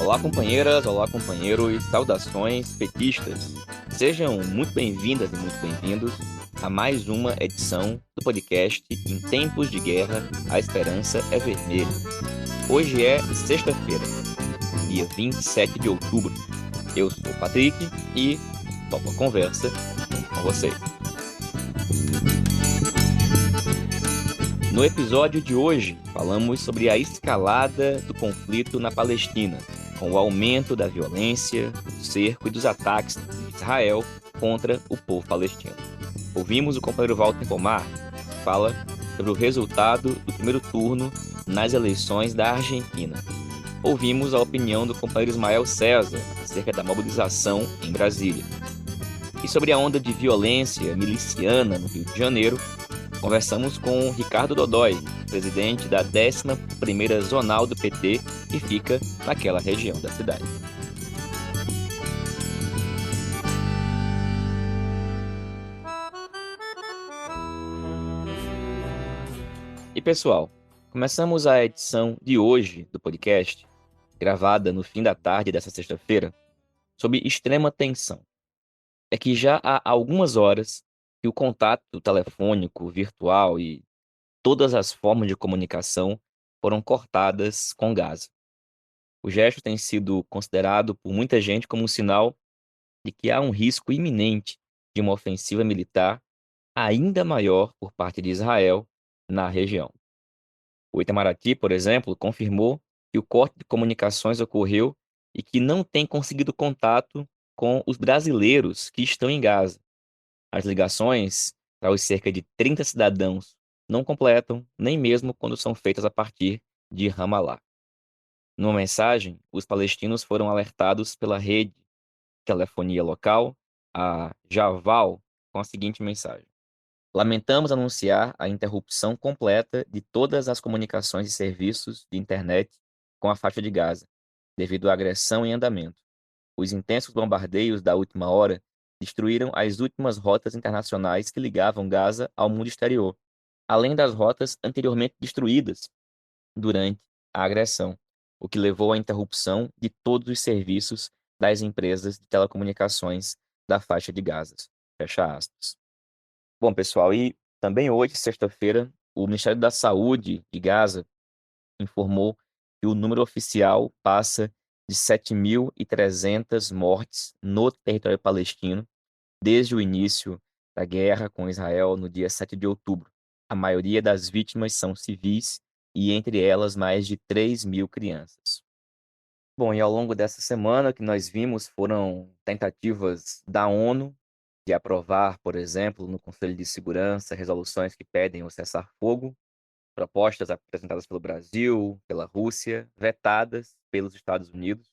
Olá, companheiras, olá, companheiros, saudações petistas. Sejam muito bem-vindas e muito bem-vindos a mais uma edição do podcast Em Tempos de Guerra, a Esperança é Vermelha. Hoje é sexta-feira, dia 27 de outubro. Eu sou o Patrick e topo a conversa com vocês. No episódio de hoje, falamos sobre a escalada do conflito na Palestina, com o aumento da violência, do cerco e dos ataques de Israel contra o povo palestino. Ouvimos o companheiro Walter Pomar, que fala sobre o resultado do primeiro turno nas eleições da Argentina. Ouvimos a opinião do companheiro Ismael César acerca da mobilização em Brasília. E sobre a onda de violência miliciana no Rio de Janeiro, conversamos com Ricardo Dodói, presidente da 11ª Zonal do PT, que fica naquela região da cidade. E pessoal, começamos a edição de hoje do podcast, gravada no fim da tarde dessa sexta-feira, sob extrema tensão. É que já há algumas horas que o contato telefônico, virtual e todas as formas de comunicação foram cortadas com Gaza. O gesto tem sido considerado por muita gente como um sinal de que há um risco iminente de uma ofensiva militar ainda maior por parte de Israel na região. O Itamaraty, por exemplo, confirmou que o corte de comunicações ocorreu e que não tem conseguido contato com os brasileiros que estão em Gaza. As ligações para os cerca de 30 cidadãos não completam, nem mesmo quando são feitas a partir de Ramallah. Numa mensagem, os palestinos foram alertados pela rede de telefonia local, a Javal, com a seguinte mensagem: lamentamos anunciar a interrupção completa de todas as comunicações e serviços de internet com a faixa de Gaza, devido à agressão em andamento. Os intensos bombardeios da última hora destruíram as últimas rotas internacionais que ligavam Gaza ao mundo exterior, além das rotas anteriormente destruídas durante a agressão, o que levou à interrupção de todos os serviços das empresas de telecomunicações da faixa de Gaza. Fecha aspas. Bom, pessoal, e também hoje, sexta-feira, o Ministério da Saúde de Gaza informou que o número oficial passa de 7.300 mortes no território palestino desde o início da guerra com Israel no dia 7 de outubro. A maioria das vítimas são civis e entre elas mais de 3.000 crianças. Bom, e ao longo dessa semana o que nós vimos foram tentativas da ONU de aprovar, por exemplo, no Conselho de Segurança, resoluções que pedem o cessar-fogo, propostas apresentadas pelo Brasil, pela Rússia, vetadas pelos Estados Unidos,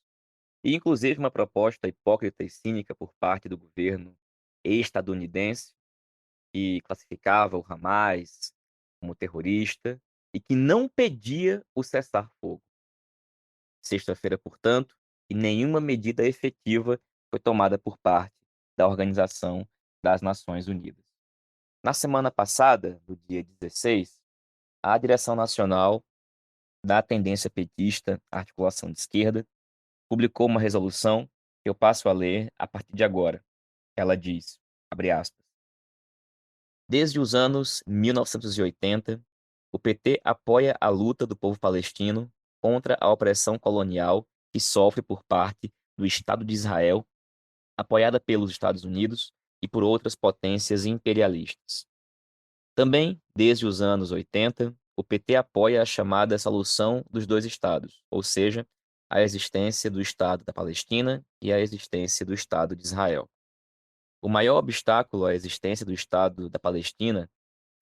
e inclusive uma proposta hipócrita e cínica por parte do governo estadunidense, que classificava o Hamas como terrorista e que não pedia o cessar-fogo. Sexta-feira, portanto, e nenhuma medida efetiva foi tomada por parte da Organização das Nações Unidas. Na semana passada, do dia 16, a direção nacional da tendência petista, Articulação de Esquerda, publicou uma resolução que eu passo a ler a partir de agora. Ela diz, abre aspas, desde os anos 1980, o PT apoia a luta do povo palestino contra a opressão colonial que sofre por parte do Estado de Israel, apoiada pelos Estados Unidos e por outras potências imperialistas. Também, desde os anos 80, o PT apoia a chamada solução dos dois estados, ou seja, a existência do Estado da Palestina e a existência do Estado de Israel. O maior obstáculo à existência do Estado da Palestina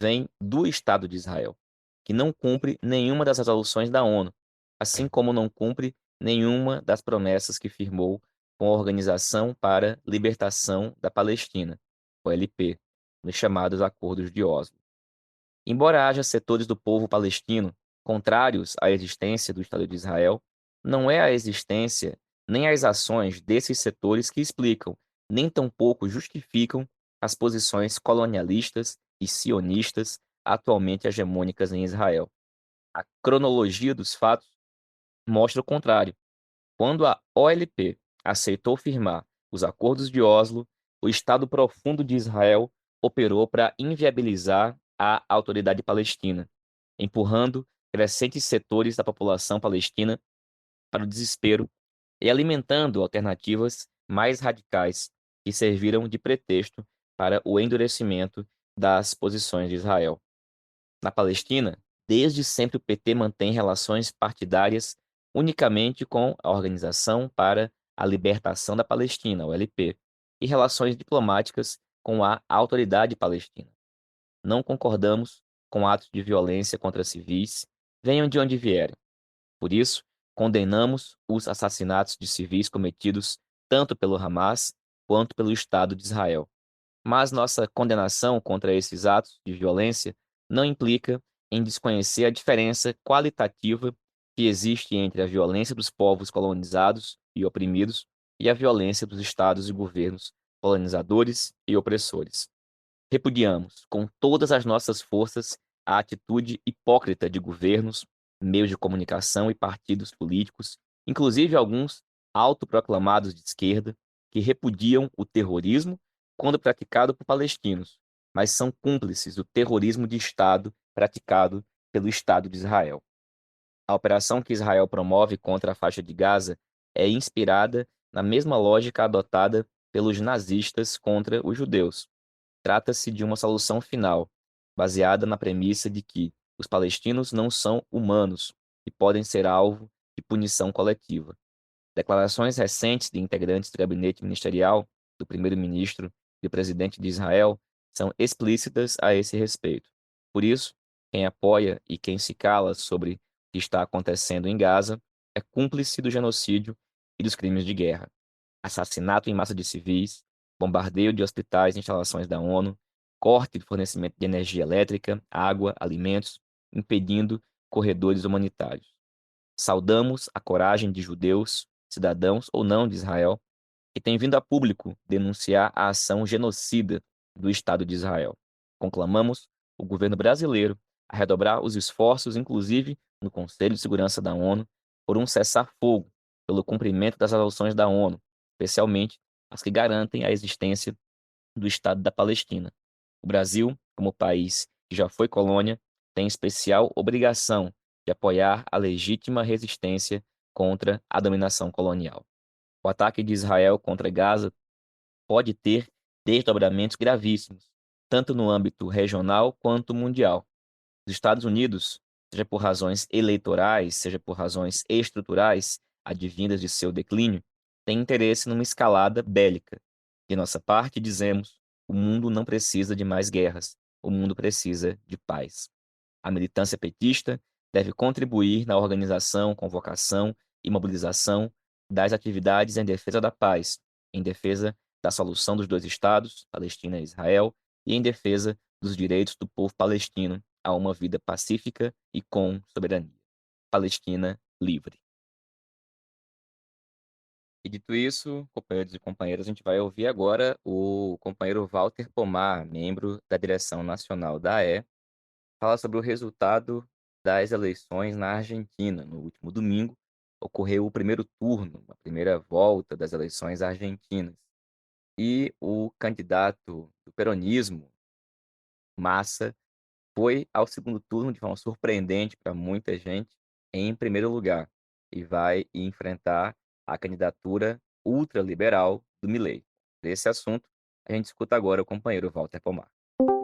vem do Estado de Israel, que não cumpre nenhuma das resoluções da ONU, assim como não cumpre nenhuma das promessas que firmou com a Organização para a Libertação da Palestina, OLP, nos chamados Acordos de Oslo. Embora haja setores do povo palestino contrários à existência do Estado de Israel, não é a existência nem as ações desses setores que explicam, nem tampouco justificam as posições colonialistas e sionistas atualmente hegemônicas em Israel. A cronologia dos fatos mostra o contrário. Quando a OLP aceitou firmar os acordos de Oslo, o Estado Profundo de Israel operou para inviabilizar a autoridade palestina, empurrando crescentes setores da população palestina para o desespero e alimentando alternativas mais radicais que serviram de pretexto para o endurecimento das posições de Israel. Na Palestina, desde sempre o PT mantém relações partidárias unicamente com a Organização para a Libertação da Palestina, OLP, e relações diplomáticas com a Autoridade Palestina. Não concordamos com atos de violência contra civis, venham de onde vierem. Por isso, condenamos os assassinatos de civis cometidos tanto pelo Hamas quanto pelo Estado de Israel. Mas nossa condenação contra esses atos de violência não implica em desconhecer a diferença qualitativa que existe entre a violência dos povos colonizados e oprimidos e a violência dos estados e governos colonizadores e opressores. Repudiamos, com todas as nossas forças, a atitude hipócrita de governos, meios de comunicação e partidos políticos, inclusive alguns autoproclamados de esquerda, que repudiam o terrorismo quando praticado por palestinos, mas são cúmplices do terrorismo de Estado praticado pelo Estado de Israel. A operação que Israel promove contra a faixa de Gaza é inspirada na mesma lógica adotada pelos nazistas contra os judeus. Trata-se de uma solução final, baseada na premissa de que os palestinos não são humanos e podem ser alvo de punição coletiva. Declarações recentes de integrantes do gabinete ministerial, do primeiro-ministro e do presidente de Israel são explícitas a esse respeito. Por isso, quem apoia e quem se cala sobre o que está acontecendo em Gaza é cúmplice do genocídio e dos crimes de guerra. Assassinato em massa de civis, bombardeio de hospitais e instalações da ONU, corte de fornecimento de energia elétrica, água, alimentos, impedindo corredores humanitários. Saudamos a coragem de judeus, cidadãos ou não de Israel, que têm vindo a público denunciar a ação genocida do Estado de Israel. Conclamamos o governo brasileiro a redobrar os esforços, inclusive no Conselho de Segurança da ONU, por um cessar-fogo, pelo cumprimento das resoluções da ONU, especialmente as que garantem a existência do Estado da Palestina. O Brasil, como país que já foi colônia, tem especial obrigação de apoiar a legítima resistência contra a dominação colonial. O ataque de Israel contra Gaza pode ter desdobramentos gravíssimos, tanto no âmbito regional quanto mundial. Os Estados Unidos, seja por razões eleitorais, seja por razões estruturais, advindas de seu declínio, têm interesse numa escalada bélica. De nossa parte, dizemos: o mundo não precisa de mais guerras, o mundo precisa de paz. A militância petista deve contribuir na organização, convocação e mobilização das atividades em defesa da paz, em defesa da solução dos dois estados, Palestina e Israel, e em defesa dos direitos do povo palestino a uma vida pacífica e com soberania. Palestina livre. E dito isso, companheiros e companheiras, a gente vai ouvir agora o companheiro Walter Pomar, membro da direção nacional da AE, fala sobre o resultado das eleições na Argentina. No último domingo, ocorreu o primeiro turno, a primeira volta das eleições argentinas. E o candidato do peronismo, Massa, foi ao segundo turno de forma surpreendente para muita gente, em primeiro lugar, e vai enfrentar a candidatura ultraliberal do Milei. Desse assunto, a gente escuta agora o companheiro Walter Pomar.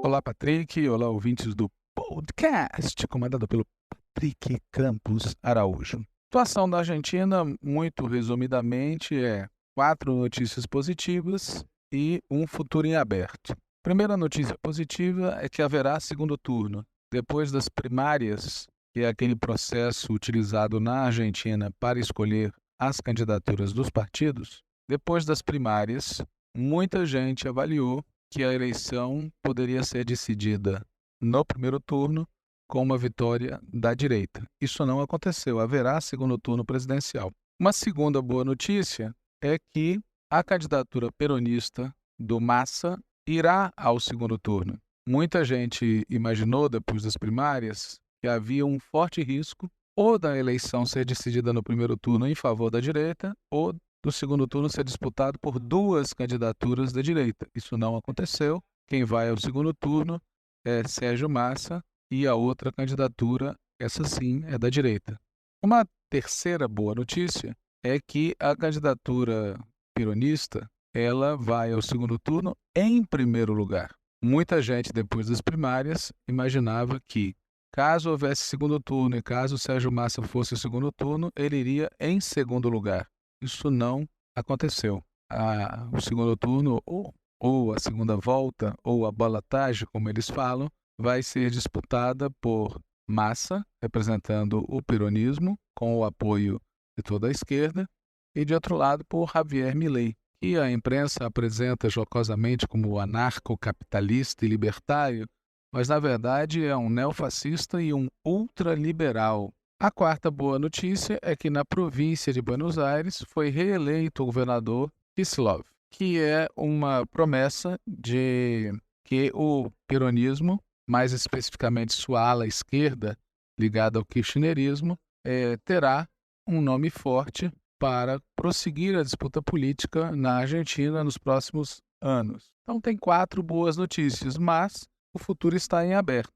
Olá, Patrick. Olá, ouvintes do podcast, comandado pelo Patrick Campos Araújo. A situação da Argentina, muito resumidamente, é 4 notícias positivas e um futuro em aberto. Primeira notícia positiva é que haverá segundo turno. Depois das primárias, que é aquele processo utilizado na Argentina para escolher as candidaturas dos partidos, depois das primárias, muita gente avaliou que a eleição poderia ser decidida no primeiro turno com uma vitória da direita. Isso não aconteceu, haverá segundo turno presidencial. Uma segunda boa notícia é que a candidatura peronista do Massa irá ao segundo turno. Muita gente imaginou, depois das primárias, que havia um forte risco ou da eleição ser decidida no primeiro turno em favor da direita, ou do segundo turno ser disputado por duas candidaturas da direita. Isso não aconteceu. Quem vai ao segundo turno é Sérgio Massa e a outra candidatura, essa sim, é da direita. Uma terceira boa notícia é que a candidatura peronista, ela vai ao segundo turno em primeiro lugar. Muita gente, depois das primárias, imaginava que, caso houvesse segundo turno e caso o Sérgio Massa fosse o segundo turno, ele iria em segundo lugar. Isso não aconteceu. O segundo turno, ou a segunda volta, ou a balotagem, como eles falam, vai ser disputada por Massa, representando o peronismo, com o apoio de toda a esquerda, e de outro lado por Javier Milei, que a imprensa apresenta jocosamente como anarcocapitalista e libertário, mas na verdade é um neofascista e um ultraliberal. A quarta boa notícia é que na província de Buenos Aires foi reeleito o governador Kicillof, que é uma promessa de que o peronismo, mais especificamente sua ala esquerda, ligada ao kirchnerismo, terá um nome forte para prosseguir a disputa política na Argentina nos próximos anos. Então tem 4 boas notícias, mas o futuro está em aberto.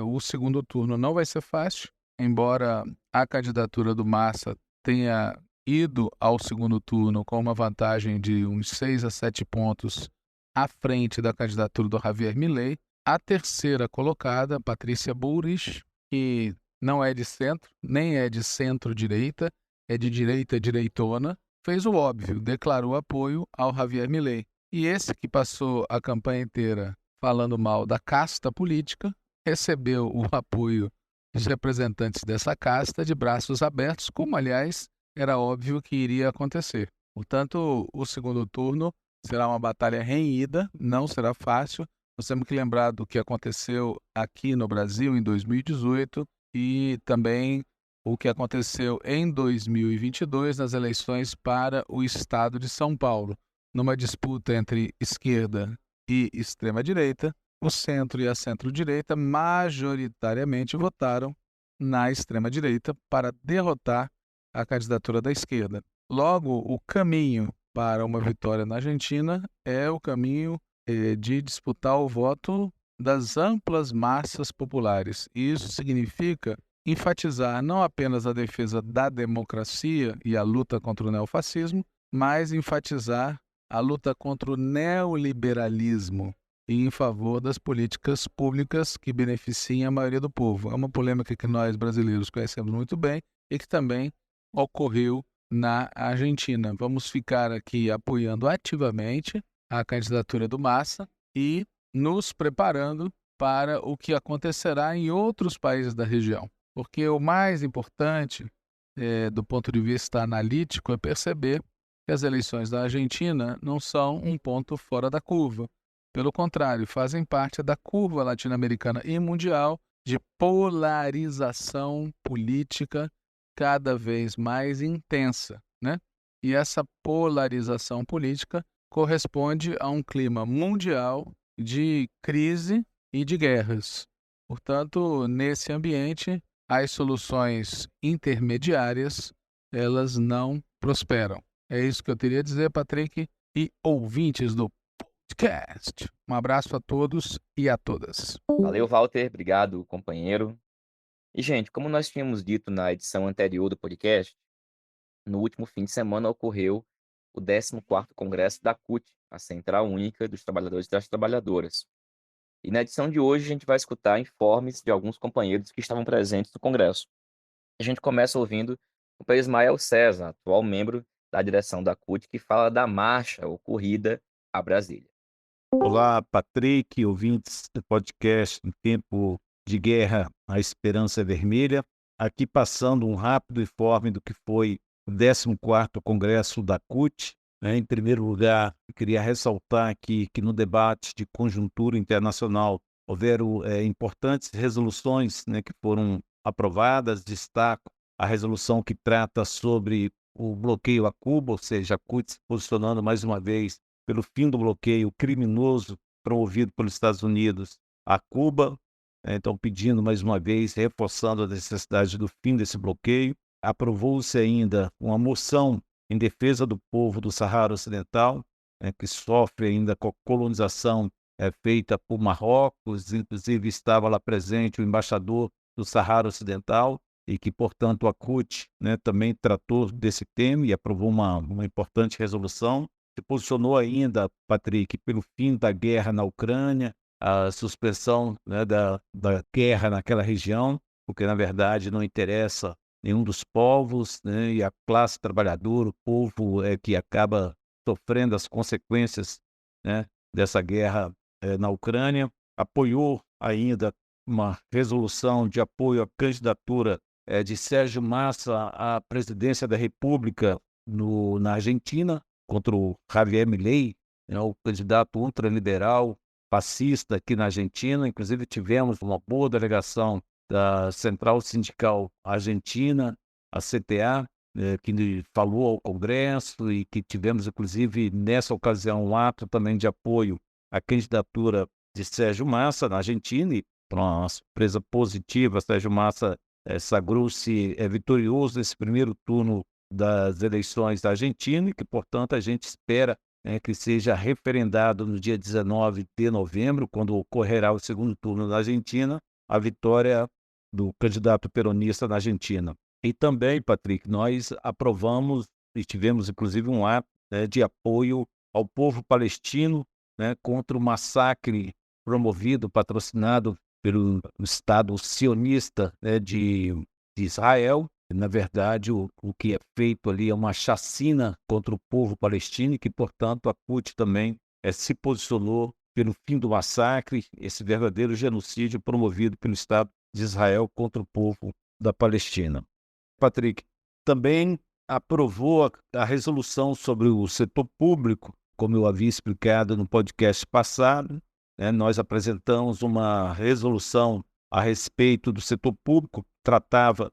O segundo turno não vai ser fácil, embora a candidatura do Massa tenha ido ao segundo turno com uma vantagem de uns 6 a 7 pontos à frente da candidatura do Javier Milei. A terceira colocada, Patrícia Bullrich, que não é de centro, nem é de centro-direita, é de direita direitona, fez o óbvio, declarou apoio ao Javier Milei. E esse que passou a campanha inteira falando mal da casta política, recebeu o apoio dos representantes dessa casta de braços abertos, como, aliás, era óbvio que iria acontecer. Portanto, o segundo turno será uma batalha renhida, não será fácil. Nós temos que lembrar do que aconteceu aqui no Brasil em 2018 e também o que aconteceu em 2022 nas eleições para o estado de São Paulo. Numa disputa entre esquerda e extrema-direita, o centro e a centro-direita majoritariamente votaram na extrema-direita para derrotar a candidatura da esquerda. Logo, o caminho para uma vitória na Argentina é o caminho de disputar o voto das amplas massas populares. E isso significa enfatizar não apenas a defesa da democracia e a luta contra o neofascismo, mas enfatizar a luta contra o neoliberalismo e em favor das políticas públicas que beneficiem a maioria do povo. É uma polêmica que nós brasileiros conhecemos muito bem e que também ocorreu na Argentina. Vamos ficar aqui apoiando ativamente a candidatura do Massa e nos preparando para o que acontecerá em outros países da região. Porque o mais importante, do ponto de vista analítico, é perceber que as eleições da Argentina não são um ponto fora da curva. Pelo contrário, fazem parte da curva latino-americana e mundial de polarização política cada vez mais intensa, né? E essa polarização política corresponde a um clima mundial de crise e de guerras. Portanto, nesse ambiente, as soluções intermediárias, elas não prosperam. É isso que eu teria a dizer, Patrick, e ouvintes do podcast. Um abraço a todos e a todas. Valeu, Walter. Obrigado, companheiro. E, gente, como nós tínhamos dito na edição anterior do podcast, no último fim de semana ocorreu o 14º Congresso da CUT, a Central Única dos Trabalhadores e das Trabalhadoras. E na edição de hoje a gente vai escutar informes de alguns companheiros que estavam presentes no Congresso. A gente começa ouvindo o companheiro Ismael César, atual membro da direção da CUT, que fala da marcha ocorrida a Brasília. Olá, Patrick, ouvintes do podcast Em Tempo de Guerra, a Esperança é Vermelha. Aqui passando um rápido informe do que foi o 14º Congresso da CUT. Em primeiro lugar, queria ressaltar aqui que no debate de conjuntura internacional houveram importantes resoluções, que foram aprovadas. Destaco a resolução que trata sobre o bloqueio a Cuba, ou seja, a CUT se posicionando mais uma vez pelo fim do bloqueio criminoso promovido pelos Estados Unidos a Cuba. Então pedindo mais uma vez, reforçando a necessidade do fim desse bloqueio. Aprovou-se ainda uma moção em defesa do povo do Saara Ocidental, que sofre ainda com a colonização feita por Marrocos, inclusive estava lá presente o embaixador do Saara Ocidental, e que, portanto, a CUT também tratou desse tema e aprovou uma importante resolução. Se posicionou ainda, Patrick, pelo fim da guerra na Ucrânia, a suspensão da guerra naquela região, porque, na verdade, não interessa nenhum dos povos, e a classe trabalhadora, o povo que acaba sofrendo as consequências dessa guerra na Ucrânia. Apoiou ainda uma resolução de apoio à candidatura de Sérgio Massa à presidência da República na Argentina, contra o Javier Milei, o candidato ultraliberal, fascista aqui na Argentina. Inclusive tivemos uma boa delegação da Central Sindical Argentina, a CTA, que falou ao Congresso, e que tivemos, inclusive, nessa ocasião, um ato também de apoio à candidatura de Sérgio Massa na Argentina, e para uma surpresa positiva, Sérgio Massa sagrou-se vitorioso nesse primeiro turno das eleições da Argentina, e que, portanto, a gente espera que seja referendado no dia 19 de novembro, quando ocorrerá o segundo turno na Argentina, a vitória do candidato peronista na Argentina. E também, Patrick, nós aprovamos e tivemos, inclusive, um ato de apoio ao povo palestino contra o massacre promovido, patrocinado pelo Estado sionista de Israel. Na verdade, o que é feito ali é uma chacina contra o povo palestino, e que, portanto, a CUT também se posicionou pelo fim do massacre, esse verdadeiro genocídio promovido pelo Estado de Israel contra o povo da Palestina. Patrick, também aprovou a resolução sobre o setor público, como eu havia explicado no podcast passado. Nós apresentamos uma resolução a respeito do setor público, que tratava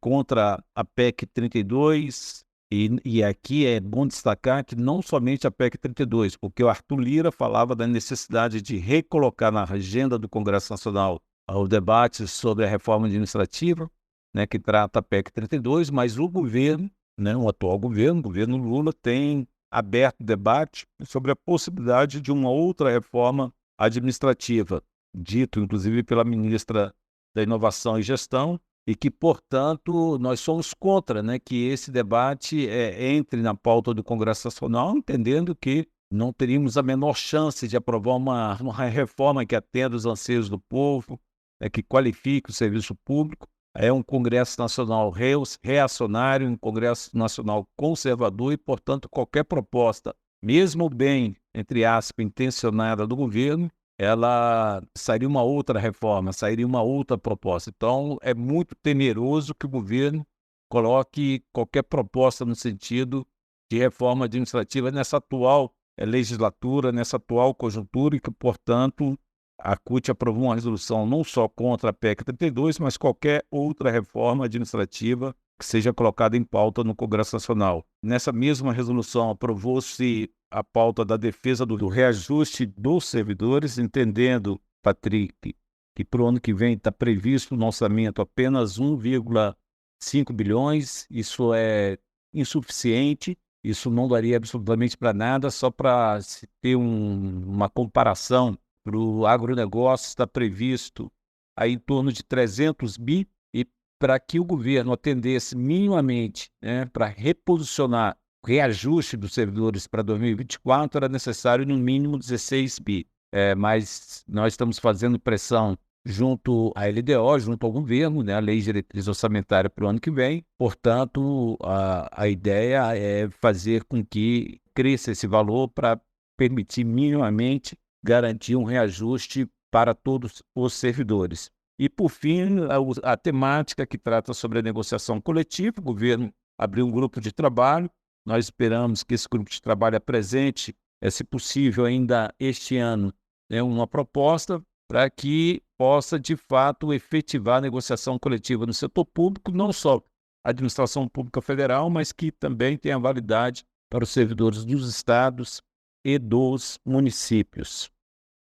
contra a PEC 32, e aqui é bom destacar que não somente a PEC 32, porque o Arthur Lira falava da necessidade de recolocar na agenda do Congresso Nacional o debate sobre a reforma administrativa, que trata a PEC 32, mas o governo, o atual governo, o governo Lula, tem aberto debate sobre a possibilidade de uma outra reforma administrativa, dito inclusive pela ministra da Inovação e Gestão, e que, portanto, nós somos contra que esse debate entre na pauta do Congresso Nacional, entendendo que não teríamos a menor chance de aprovar uma reforma que atenda os anseios do povo, que qualifique o serviço público. É um Congresso Nacional reacionário, um Congresso Nacional conservador, e, portanto, qualquer proposta, mesmo bem, entre aspas, intencionada do governo, ela sairia uma outra reforma, sairia uma outra proposta. Então, é muito temeroso que o governo coloque qualquer proposta no sentido de reforma administrativa nessa atual legislatura, nessa atual conjuntura, e que, portanto, a CUT aprovou uma resolução não só contra a PEC 32, mas qualquer outra reforma administrativa que seja colocada em pauta no Congresso Nacional. Nessa mesma resolução, aprovou-se a pauta da defesa do reajuste dos servidores, entendendo, Patrick, que para o ano que vem está previsto no orçamento apenas 1,5 bilhões. Isso é insuficiente, isso não daria absolutamente para nada. Só para se ter uma comparação, para o agronegócio está previsto aí em torno de 300 bi, e para que o governo atendesse minimamente para reposicionar o reajuste dos servidores para 2024, era necessário no mínimo 16 bi. Mas nós estamos fazendo pressão junto à LDO, junto ao governo, a Lei de Diretriz Orçamentária para o ano que vem. Portanto, a ideia é fazer com que cresça esse valor para permitir minimamente garantir um reajuste para todos os servidores. E, por fim, a temática que trata sobre a negociação coletiva. O governo abriu um grupo de trabalho. Nós esperamos que esse grupo de trabalho apresente, se possível, ainda este ano, uma proposta para que possa, de fato, efetivar a negociação coletiva no setor público, não só a administração pública federal, mas que também tenha validade para os servidores dos estados e dos municípios.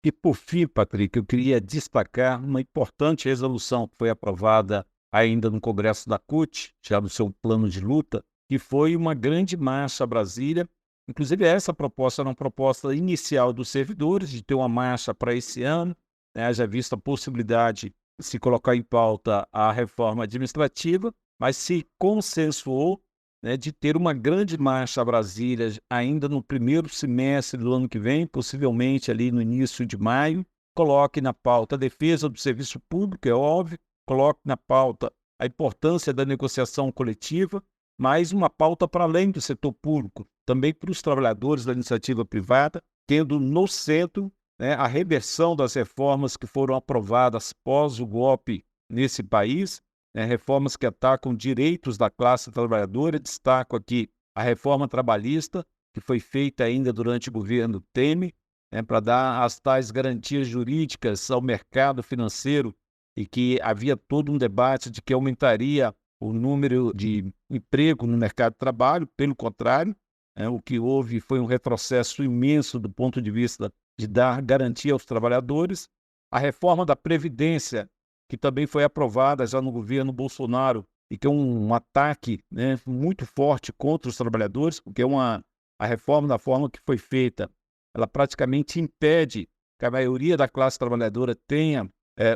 E, por fim, Patrick, eu queria destacar uma importante resolução que foi aprovada ainda no Congresso da CUT, já no seu plano de luta, que foi uma grande marcha a Brasília. Inclusive, essa proposta era uma proposta inicial dos servidores, de ter uma marcha para esse ano, né, já vista a possibilidade de se colocar em pauta a reforma administrativa, mas se consensuou, né, de ter uma grande marcha a Brasília ainda no primeiro semestre do ano que vem, possivelmente ali no início de maio. Coloque na pauta a defesa do serviço público, é óbvio, coloque na pauta a importância da negociação coletiva, mas uma pauta para além do setor público, também para os trabalhadores da iniciativa privada, tendo no centro, né, a reversão das reformas que foram aprovadas pós o golpe nesse país, né, reformas que atacam direitos da classe trabalhadora. Destaco aqui a reforma trabalhista, que foi feita ainda durante o governo Temer, né, para dar as tais garantias jurídicas ao mercado financeiro, e que havia todo um debate de que aumentaria o número de emprego no mercado de trabalho. Pelo contrário, né, o que houve foi um retrocesso imenso do ponto de vista de dar garantia aos trabalhadores. A reforma da Previdência, que também foi aprovada já no governo Bolsonaro, e que é um ataque, né, muito forte contra os trabalhadores, porque a reforma, da forma que foi feita, ela praticamente impede que a maioria da classe trabalhadora tenha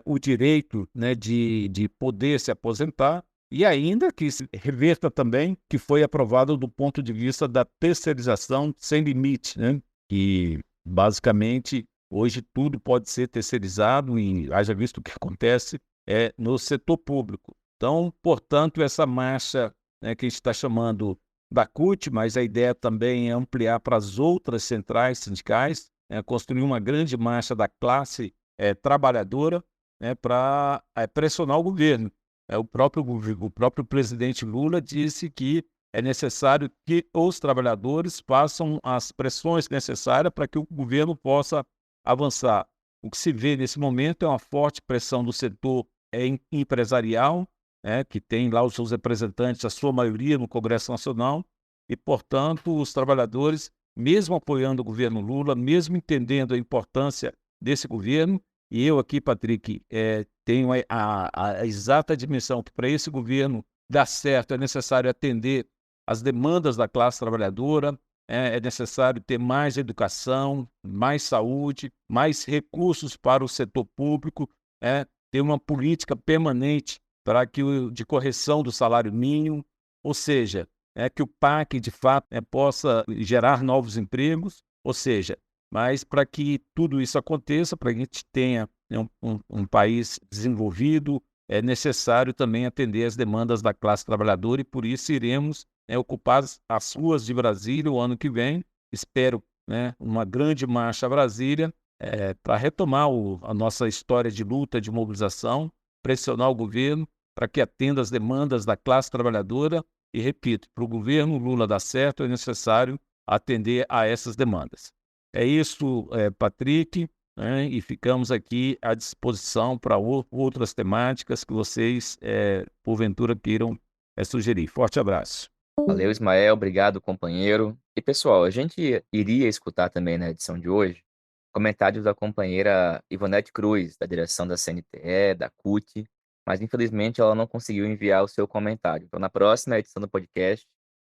o direito, né, de poder se aposentar, e ainda que se reverta também que foi aprovado do ponto de vista da terceirização sem limite, né, que basicamente hoje tudo pode ser terceirizado, e haja visto o que acontece no setor público. Então, portanto, essa marcha, né, que a gente está chamando da CUT, mas a ideia também é ampliar para as outras centrais sindicais, construir uma grande marcha da classe trabalhadora, né, para pressionar o governo. O próprio presidente Lula disse que é necessário que os trabalhadores façam as pressões necessárias para que o governo possa avançar. O que se vê nesse momento é uma forte pressão do setor empresarial, né, que tem lá os seus representantes, a sua maioria no Congresso Nacional, e, portanto, os trabalhadores, mesmo apoiando o governo Lula, mesmo entendendo a importância desse governo, e eu aqui, Patrick, tenho a exata dimensão que para esse governo dar certo é necessário atender as demandas da classe trabalhadora, é necessário ter mais educação, mais saúde, mais recursos para o setor público, ter uma política permanente para de correção do salário mínimo, ou seja, que o PAC, de fato, possa gerar novos empregos, ou seja, mas para que tudo isso aconteça, para que a gente tenha, né, um país desenvolvido, é necessário também atender as demandas da classe trabalhadora, e por isso iremos ocupar as ruas de Brasília o ano que vem. Espero, né, uma grande marcha a Brasília para retomar a nossa história de luta, de mobilização, pressionar o governo para que atenda as demandas da classe trabalhadora. E, repito, para o governo Lula dar certo, é necessário atender a essas demandas. É isso, Patrick, né, e ficamos aqui à disposição para outras temáticas que vocês, porventura, queiram sugerir. Forte abraço. Valeu, Ismael. Obrigado, companheiro. E, pessoal, a gente iria escutar também na edição de hoje comentários da companheira Ivonete Cruz, da direção da CNTE, da CUT, mas infelizmente ela não conseguiu enviar o seu comentário. Então, na próxima edição do podcast,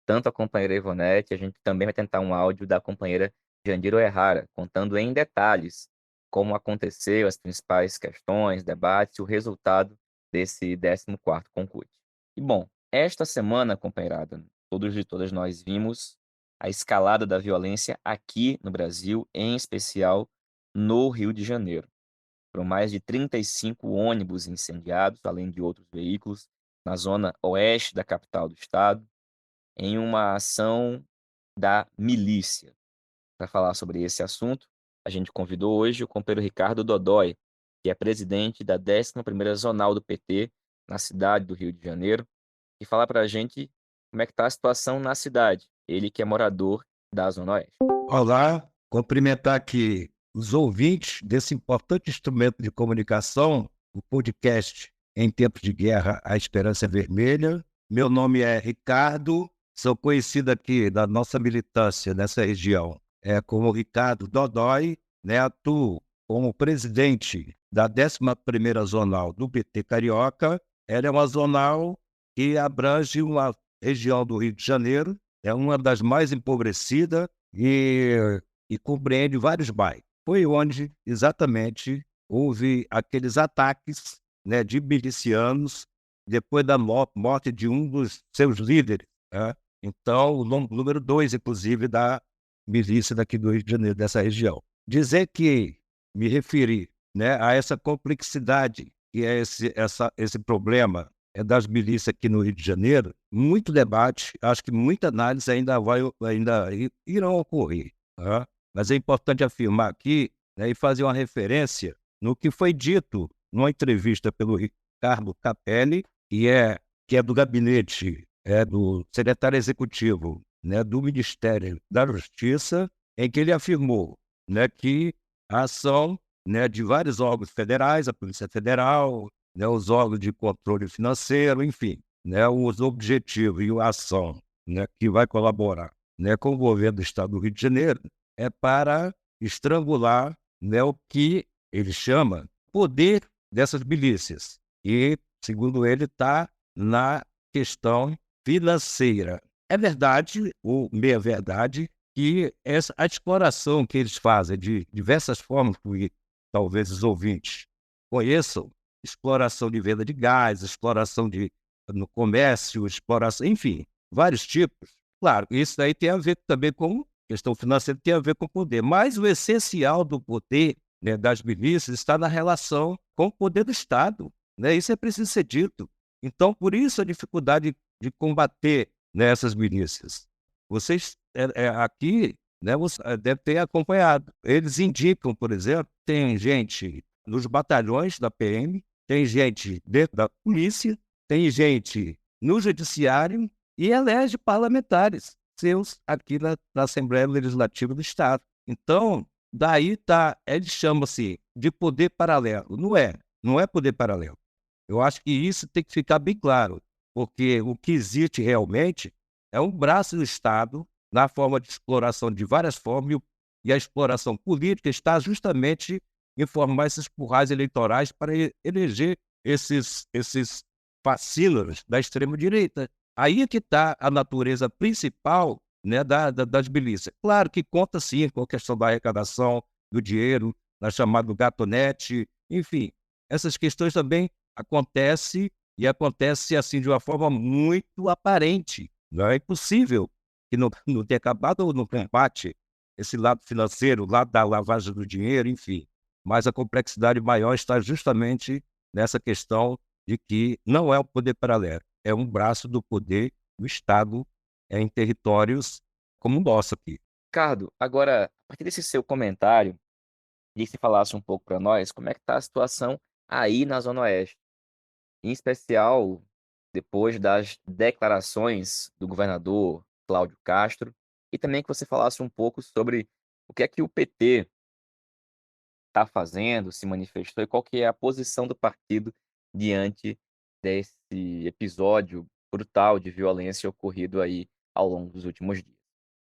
tanto a companheira Ivonete, a gente também vai tentar um áudio da companheira Jandira Errara, contando em detalhes como aconteceu, as principais questões, debates e o resultado desse 14º Concute. E, bom, esta semana, companheirada, todos e todas nós vimos a escalada da violência aqui no Brasil, em especial no Rio de Janeiro. Foram mais de 35 ônibus incendiados, além de outros veículos, na zona oeste da capital do estado, em uma ação da milícia. Para falar sobre esse assunto, a gente convidou hoje o companheiro Ricardo Dodói, que é presidente da 11ª Zonal do PT, na cidade do Rio de Janeiro, e falar para a gente como é que está a situação na cidade. Ele que é morador da Zona Oeste. Olá, cumprimentar aqui os ouvintes desse importante instrumento de comunicação, o podcast Em Tempos de Guerra, A Esperança é Vermelha. Meu nome é Ricardo, sou conhecido aqui da nossa militância nessa região como Ricardo Dodói, atuo como presidente da 11ª Zonal do PT Carioca. Ela é uma zonal que abrange uma região do Rio de Janeiro, é uma das mais empobrecidas e compreende vários bairros. Foi onde exatamente houve aqueles ataques, né, de milicianos depois da morte de um dos seus líderes, né? Então, o número 2, inclusive, da milícia daqui do Rio de Janeiro, dessa região. Dizer que me referi, né, a essa complexidade que é esse problema das milícias aqui no Rio de Janeiro, muito debate, acho que muita análise ainda irão ocorrer, tá? Mas é importante afirmar aqui, né, e fazer uma referência no que foi dito numa entrevista pelo Ricardo Capelli, que é do gabinete, do secretário executivo, né, do Ministério da Justiça, em que ele afirmou, né, que a ação, né, de vários órgãos federais, a Polícia Federal, né, os órgãos de controle financeiro, enfim, né, os objetivos e a ação, né, que vai colaborar, né, com o governo do Estado do Rio de Janeiro é para estrangular, né, o que ele chama poder dessas milícias. E, segundo ele, está na questão financeira. É verdade, ou meia-verdade, que a exploração que eles fazem de diversas formas, que talvez os ouvintes conheçam, exploração de venda de gás, exploração no comércio, exploração, enfim, vários tipos. Claro, isso daí tem a ver também com questão financeira, tem a ver com poder, mas o essencial do poder, né, das milícias está na relação com o poder do Estado, né? Isso é preciso ser dito. Então, por isso a dificuldade de combater, né, essas milícias. Vocês aqui, né, você deve ter acompanhado. Eles indicam, por exemplo, tem gente nos batalhões da PM, tem gente dentro da polícia, tem gente no judiciário e elege parlamentares seus aqui na Assembleia Legislativa do Estado. Então, daí eles chamam-se de poder paralelo. Não é poder paralelo. Eu acho que isso tem que ficar bem claro, porque o que existe realmente é um braço do Estado na forma de exploração de várias formas, e a exploração política está justamente em formar esses currais eleitorais para eleger esses fascínoros da extrema-direita. Aí é que está a natureza principal, né, das milícias. Claro que conta sim com a questão da arrecadação do dinheiro, na chamada gatonete, enfim, essas questões também acontecem e acontece assim de uma forma muito aparente. Não é impossível que não tenha acabado no combate esse lado financeiro, o lado da lavagem do dinheiro, enfim. Mas a complexidade maior está justamente nessa questão de que não é um poder paralelo, é um braço do poder do Estado em territórios como o nosso aqui. Ricardo, agora, a partir desse seu comentário, queria que você falasse um pouco para nós como é que está a situação aí na Zona Oeste, em especial depois das declarações do governador Cláudio Castro, e também que você falasse um pouco sobre o que é que o PT está fazendo, se manifestou e qual que é a posição do partido diante desse episódio brutal de violência ocorrido aí ao longo dos últimos dias.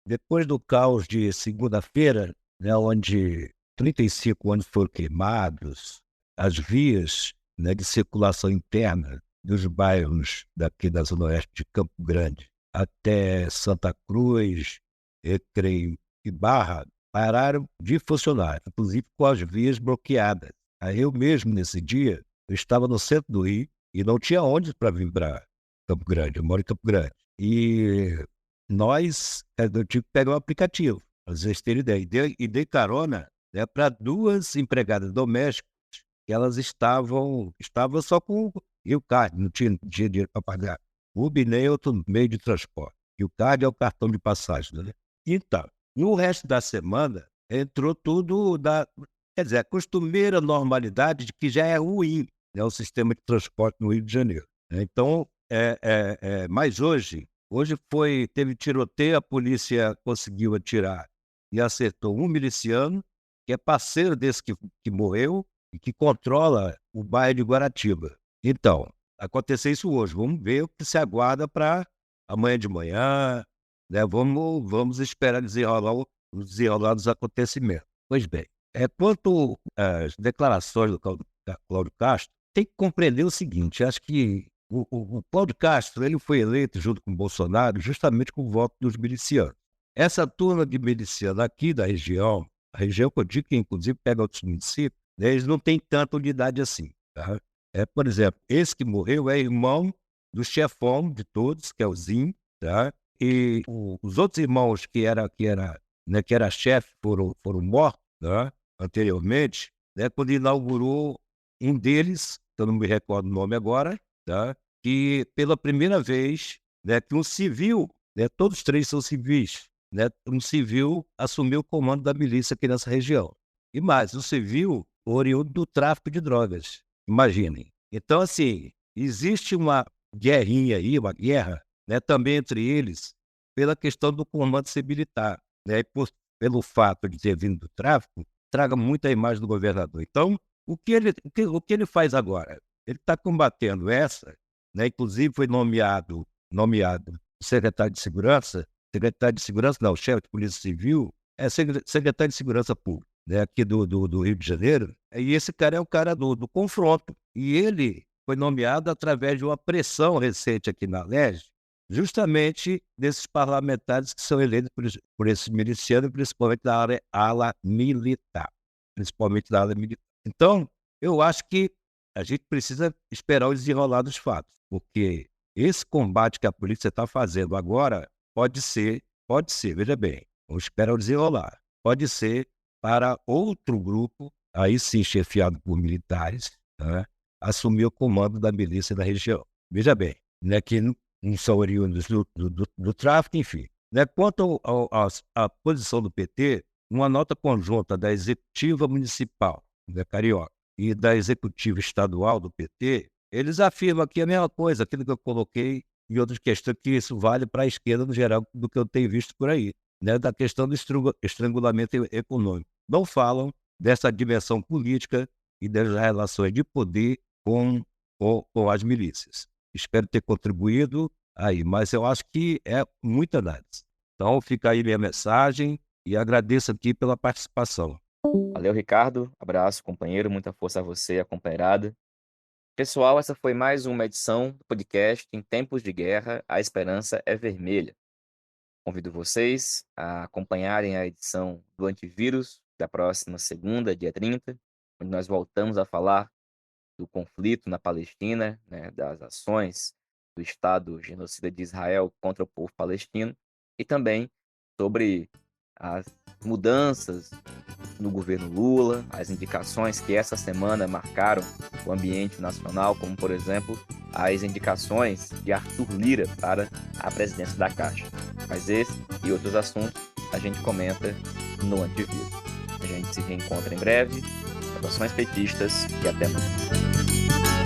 Depois do caos de segunda-feira, né, onde 35 ônibus foram queimados, as vias, né, de circulação interna dos bairros daqui da Zona Oeste de Campo Grande até Santa Cruz, Recreio e Barra, pararam de funcionar, inclusive com as vias bloqueadas. Aí eu mesmo, nesse dia, eu estava no centro do Rio e não tinha ônibus para vir para Campo Grande, eu moro em Campo Grande. E eu tive que pegar um aplicativo, para vocês terem ideia, e dei carona, né, para 2 empregadas domésticas, que elas estavam só com o card, não tinha dinheiro para pagar Uber nem outro meio de transporte. E o card é o cartão de passagem, né? Então, no resto da semana, entrou tudo quer dizer, a costumeira normalidade de que já é ruim, né, o sistema de transporte no Rio de Janeiro. Então, mas hoje teve tiroteio, a polícia conseguiu atirar e acertou um miliciano, que é parceiro desse que morreu e que controla o bairro de Guaratiba. Então, aconteceu isso hoje. Vamos ver o que se aguarda para amanhã de manhã, né? Vamos esperar o desenrolar dos acontecimentos. Pois bem, Quanto às declarações do Cláudio Castro, tem que compreender o seguinte, acho que o Cláudio Castro ele foi eleito junto com o Bolsonaro justamente com o voto dos milicianos. Essa turma de milicianos aqui da região, a região que eu digo que inclusive pega outros municípios, né, eles não têm tanta unidade assim. Tá? Por exemplo, esse que morreu é irmão do chefão de todos, que é o Zinho, tá? E os outros irmãos que era chefe foram mortos, né, anteriormente, né, quando inaugurou um deles, que eu não me recordo o nome agora, tá? Que pela primeira vez, né, que um civil, né, todos três são civis, né, um civil assumiu o comando da milícia aqui nessa região. E mais, um civil oriundo do tráfico de drogas, imaginem. Então, assim, existe uma guerrinha aí, uma guerra, né, também entre eles, pela questão do comando ser militar, né, pelo fato de ter vindo do tráfico, traga muita imagem do governador. Então, o que ele faz agora? Ele está combatendo essa, né, inclusive foi nomeado secretário de segurança não, chefe de polícia civil, secretário de segurança pública, né, aqui do Rio de Janeiro, e esse cara é o cara do confronto, e ele foi nomeado através de uma pressão recente aqui na LERJ, justamente desses parlamentares que são eleitos por esses milicianos, principalmente da ala militar. Então, eu acho que a gente precisa esperar o desenrolar dos fatos, porque esse combate que a polícia está fazendo agora pode ser, veja bem, vamos esperar o desenrolar, pode ser para outro grupo, aí sim chefiado por militares, né, assumir o comando da milícia da região. Veja bem, né, que não são oriundos do tráfico, enfim. Né, quanto à posição do PT, uma nota conjunta da executiva municipal, da Carioca, e da executiva estadual do PT, eles afirmam aqui a mesma coisa, aquilo que eu coloquei em outras questões, que isso vale para a esquerda no geral, do que eu tenho visto por aí, né, da questão do estrangulamento econômico. Não falam dessa dimensão política e das relações de poder com as milícias. Espero ter contribuído aí, mas eu acho que é muita análise. Então fica aí minha mensagem e agradeço aqui pela participação. Valeu, Ricardo. Abraço, companheiro. Muita força a você e a companheirada. Pessoal, essa foi mais uma edição do podcast Em Tempos de Guerra, a Esperança é Vermelha. Convido vocês a acompanharem a edição do Antivírus da próxima segunda, dia 30, onde nós voltamos a falar do conflito na Palestina, né, das ações do Estado genocida de Israel contra o povo palestino e também sobre as mudanças no governo Lula, as indicações que essa semana marcaram o ambiente nacional, como, por exemplo, as indicações de Arthur Lira para a presidência da Caixa. Mas esse e outros assuntos a gente comenta no Antivírus. A gente se reencontra em breve. Saudações petistas e até mais.